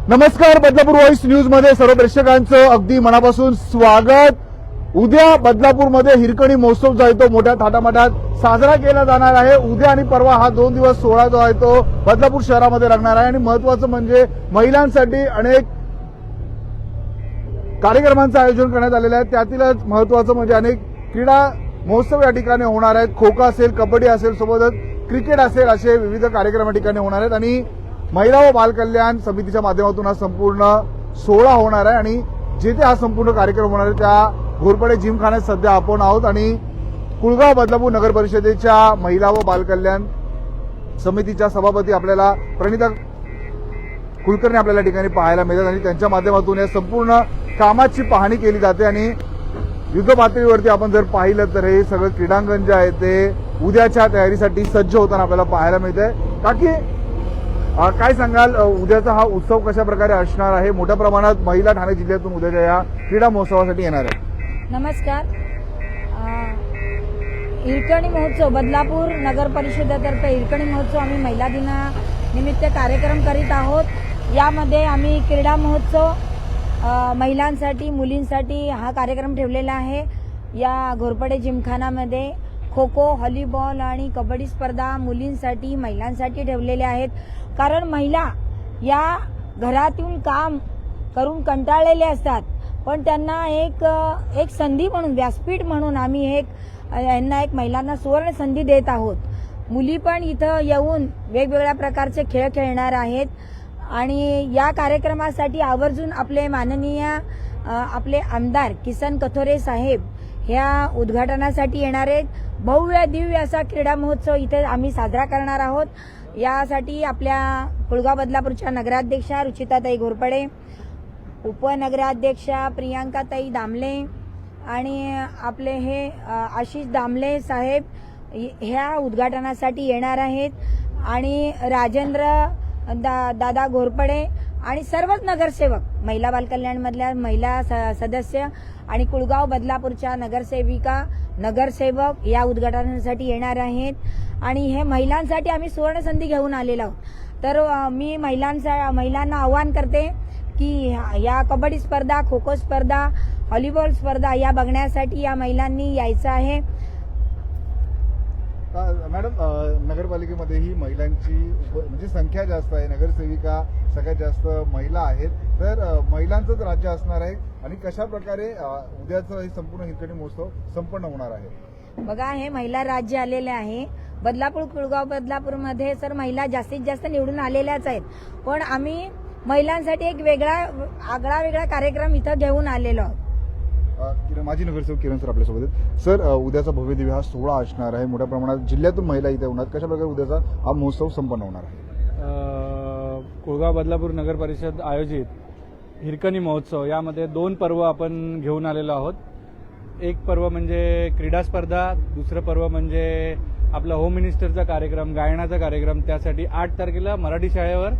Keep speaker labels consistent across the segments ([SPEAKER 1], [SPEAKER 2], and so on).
[SPEAKER 1] नमस्कार, Badlapur voice news मध्ये सर्व प्रेक्षकांचं अगदी मनापासून स्वागत। उद्या बदलापूरमध्ये हिरकणी महोत्सव जो आहे तो मोठ्या थाटामाटात साजरा केला जाणार आहे। उद्या आणि परवा हा 2 दिवस सोहळा जो आहे तो बदलापूर शहरामध्ये लागणार आहे आणि महत्त्वाचं म्हणजे महिलांसाठी अनेक कार्यक्रमांचं आयोजन करण्यात आलेलं आहे। त्यातीलच महत्त्वाचं म्हणजे अनेक क्रीडा महोत्सव या ठिकाणी होणार आहेत। खो खो असेल, कबड्डी असेल, सोबतच क्रिकेट असेल, असे विविध कार्यक्रम या ठिकाणी होणार आहेत आणि महिला व बाल कल्याण समितीच्या माध्यमातून हा संपूर्ण सोहळा होणार आहे आणि जेथे हा संपूर्ण कार्यक्रम होणार आहे त्या घोरपडे जिमखान्यात सध्या आपण आहोत आणि कुळगाव बदलापूर नगर परिषदेच्या महिला व बाल कल्याण समितीच्या सभापती आपल्याला प्रणिता कुलकर्णी आपल्याला ठिकाणी पाहायला मिळतात आणि त्यांच्या माध्यमातून या संपूर्ण कामाची पाहणी केली जाते आणि युद्ध पातळीवरती आपण जर पाहिलं तर हे सगळं क्रीडांगण जे आहे ते उद्याच्या तयारीसाठी सज्ज होताना आपल्याला पाहायला मिळतंय। काकी, काय सांगाल, उद्याचा हा उत्सव कशा प्रकारे असणार आहे? मोठ्या प्रमाणात महिला ठाणे जिल्ह्यातून उद्याच्या या क्रीडा महोत्सवासाठी येणार आहेत।
[SPEAKER 2] नमस्कार। हिरकणी महोत्सव बदलापूर नगर परिषदेतर्फे हिरकणी महोत्सव आम्ही महिला दिनानिमित्त कार्यक्रम करीत आहोत। यामध्ये आम्ही क्रीडा महोत्सव महिलांसाठी, मुलींसाठी हा कार्यक्रम ठेवलेला आहे। या घोरपडे जिमखानामध्ये खो खो, व्हॉलीबॉल आणि कबड्डी स्पर्धा मुलींसाठी, महिलांसाठी ठेवलेल्या आहेत। कारण महिला या घरातून काम करून कंटाळलेले असतात, पण त्यांना एक संधी म्हणून, व्यासपीठ म्हणून आम्ही यांना एक महिलांना सुवर्ण संधी देत आहोत। मुली पण इथं येऊन वेगवेगळ्या प्रकारचे खेळ खेळणार आहेत आणि या कार्यक्रमासाठी आवर्जून आपले माननीय आपले आमदार किसन कथोरे साहेब ह्या उद्घाटनासाठी येणार आहेत। भव्य दिव्य असा क्रीडा महोत्सव इथे आम्ही साजरा करणार आहोत। यासाठी आपल्या कुळगाव बदलापूरच्या नगराध्यक्षा रुचिताताई घोरपडे, उपनगराध्यक्षा प्रियांकाताई दामले आणि आपले हे आशिष दामले साहेब ह्या उद्घाटनासाठी येणार आहेत आणि राजेंद्र दादा घोरपडे आणि सर्वच नगरसेवक, महिला बाल कल्याणमधल्या महिला सदस्य आणि कुळगाव बदलापूरच्या नगरसेविका, नगरसेवक या उद्घाटनासाठी येणार आहेत आणि हे महिलांसाठी आम्ही सुवर्ण संधी घेऊन आलेलो आहोत। तर मी महिलांना आवाहन करते की या कबड्डी स्पर्धा, खो खो स्पर्धा, व्हॉलीबॉल स्पर्धा या बघण्यासाठी या महिलांनी यायचं आहे।
[SPEAKER 1] मॅडम, नगरपालिकेमध्ये ही महिलांची म्हणजे संख्या जास्त आहे, नगरसेविका सगळ्यात जास्त महिला आहेत, तर महिलांचंच राज्य असणार आहे आणि कशा प्रकारे उद्याचं हे संपूर्ण हिरकणी महोत्सव संपन्न होणार आहे?
[SPEAKER 2] बघा, हे महिला राज्य आलेले आहे। बदलापूर, कुळगाव बदलापूरमध्ये सर महिला जास्तीत जास्त निवडून आलेल्याच आहेत, पण आम्ही महिलांसाठी एक वेगळा कार्यक्रम इथं घेऊन आलेलो आहोत।
[SPEAKER 1] माजी नगरसेवक किरण सर आपल्यासोबत आहेत। सर, उद्याचा भव्य दिव्य हा सोहळा असणार आहे, मोठ्या प्रमाणात जिल्ह्यातून महिला इथे होणार, कशा प्रकारे उद्याचा हा महोत्सव संपन्न होणार आहे?
[SPEAKER 3] कुळगाव बदलापूर नगर परिषद आयोजित हिरकणी महोत्सव यामध्ये 2 पर्व आपण घेऊन आलेलो आहोत। एक पर्व म्हणजे क्रीडा स्पर्धा, दुसरं पर्व म्हणजे आपला होम मिनिस्टरचा कार्यक्रम, गायनाचा कार्यक्रम, त्यासाठी 8 तारखेला मराठी शाळेवर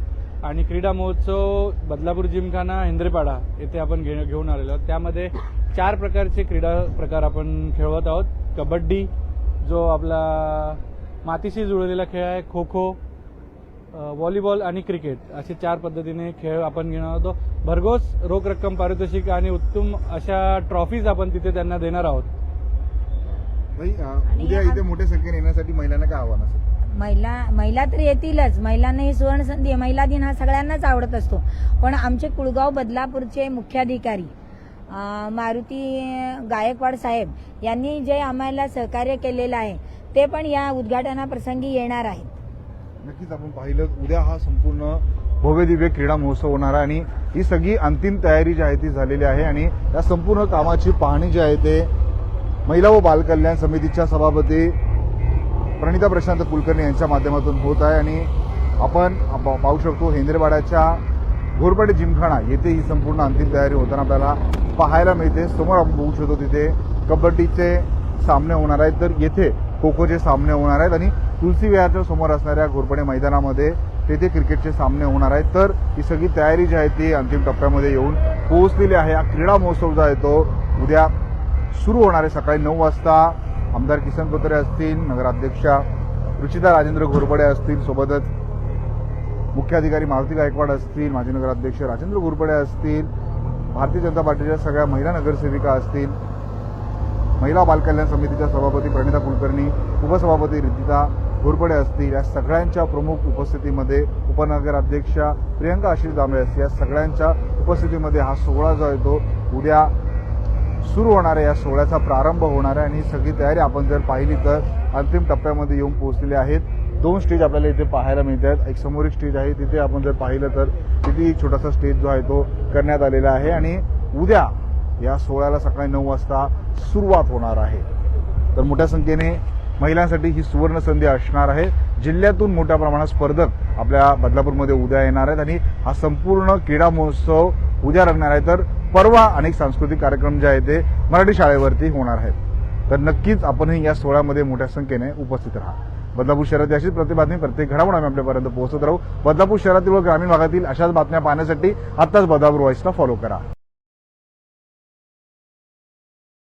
[SPEAKER 3] आणि क्रीडा महोत्सव बदलापूर जिमखाना हेंद्रेपाडा येथे आपण घेऊन आलेलो आहोत। त्यामध्ये 4 प्रकारचे क्रीडा प्रकार आपण खेळवत आहोत। कबड्डी, जो आपला मातीशी जुळलेला खेळ आहे, खो खो, व्हॉलीबॉल आणि क्रिकेट, असे 4 पद्धतीने खेळ आपण घेणार आहोत। भरघोस रोख रक्कम पारितोषिक आणि उत्तम अशा ट्रॉफीज आपण तिथे त्यांना देणार आहोत।
[SPEAKER 1] उद्या इथे मोठ्या संख्येने येण्यासाठी महिलांना काय आव्हान असेल?
[SPEAKER 2] महिला तर येतीलच, महिलांना ही सुवर्ण संधी, महिला दिन हा सगळ्यांनाच आवडत असतो, पण आमचे कुळगाव बदलापूरचे मुख्याधिकारी मारुती गायकवाड साहेब यांनी जे आम्हाला सहकार्य केलेलं आहे ते पण या उद्घाटनाप्रसंगी येणार आहेत।
[SPEAKER 1] नक्कीच आपण पाहिलं उद्या हा संपूर्ण भव्य दिव्य क्रीडा महोत्सव होणार आहे आणि ही सगळी अंतिम तयारी जी आहे ती झालेली आहे आणि या संपूर्ण कामाची पाहणी जी आहे ते महिला व बाल कल्याण समितीच्या सभापती प्रणिता प्रशांत कुलकर्णी यांच्या माध्यमातून होत आहे आणि आपण पाहू शकतो हेंद्रेपाड्याच्या घोरपडे जिमखाना येथे ही संपूर्ण अंतिम तयारी होताना आपल्याला पाहायला मिळते। समोर आपण बघू शकतो तिथे कबड्डीचे सामने होणार आहेत, तर येथे खो खोचे सामने होणार आहेत आणि तुलसी विहारच्या समोर असणाऱ्या घोरपडे मैदानामध्ये तेथे क्रिकेटचे सामने होणार आहेत। तर ही सगळी तयारी जी आहे ती अंतिम टप्प्यामध्ये येऊन पोहोचलेली आहे। हा क्रीडा महोत्सव जो आहे तो उद्या सुरू होणार आहे सकाळी 9 वाजता। आमदार किसन कथोरे असतील, नगराध्यक्षा रुचिता राजेंद्र घोरपडे असतील, सोबतच महिला व बाल कल्याण समितीच्या सभापती प्रणिता प्रशांत कुलकर्णी यांच्या माध्यमातून होत आहे आणि आपण पाहू शकतो हेंद्रेपाड्याच्या घोरपडे जिमखाना येथे ही संपूर्ण अंतिम तयारी होताना आपल्याला पाहायला मिळते। समोर आपण बघू शकतो तिथे कबड्डीचे सामने होणार आहेत, तर येथे खो खोचे सामने होणार आहेत आणि तुलसी विहारच्या समोर असणाऱ्या घोरपडे मैदानामध्ये तेथे क्रिकेटचे सामने होणार आहेत। तर ही सगळी तयारी जी आहे ती अंतिम टप्प्यामध्ये येऊन पोहोचलेली आहे। हा क्रीडा महोत्सव जो आहे तो उद्या सुरू होणार आहे सकाळी 9 वाजता। आमदार किसन कथोरे असतील, नगराध्यक्षा रुचिता राजेंद्र घोरपडे असतील, सोबतच मुख्य अधिकारी मारुती गायकवाड असतील, माजी नगराध्यक्ष राजेंद्र घोरपडे असतील, भारतीय जनता पार्टीच्या सगळ्या महिला नगरसेविका असतील, महिला बालकल्याण समितीच्या सभापती प्रणिता कुलकर्णी, उपसभापती रितिका घोरपडे असतील, या सगळ्यांच्या प्रमुख उपस्थितीमध्ये उपनगराध्यक्षा प्रियंका आशिष दांबळे असतील, या सगळ्यांच्या उपस्थितीमध्ये हा सोहळा जो आहे तो उद्या सुरू होणार आहे. या सोहळ्याचा प्रारंभ होणार आहे आणि ही सगळी तयारी आपण जर पाहिली तर अंतिम टप्प्यामध्ये येऊन पोहोचलेले आहेत. 2 स्टेज आपल्याला इथे पाहायला मिळत आहेत. एक समोर एक स्टेज आहे, तिथे आपण जर पाहिलं तर तिथे एक छोटासा स्टेज जो आहे तो करण्यात आलेला आहे आणि उद्या या सोहळ्याला सकाळी 9 वाजता सुरुवात होणार आहे. तर मोठ्या संख्येने महिलांसाठी ही सुवर्ण संधी असणार आहे. जिल्ह्यातून मोठ्या प्रमाणात स्पर्धक आपल्या बदलापूरमध्ये उद्या येणार आहेत आणि हा संपूर्ण क्रीडा महोत्सव उद्या रंगणार आहे. तर परवा अनेक सांस्कृतिक कार्यक्रम जे आहेत ते मराठी शाळेवरती होणार आहेत. तर नक्कीच आपणही या सोहळ्यामध्ये मोठ्या संख्येने उपस्थित राहा. बदलापूर शहरात अशीच प्रतिबातमी प्रत्येक घडामोड आम्ही आपल्यापर्यंत पोहोचत राहू. बदलापूर शहरातील व ग्रामीण भागातील अशाच बातम्या पाहण्यासाठी आत्ताच बदलापूर व्हॉइसला फॉलो करा.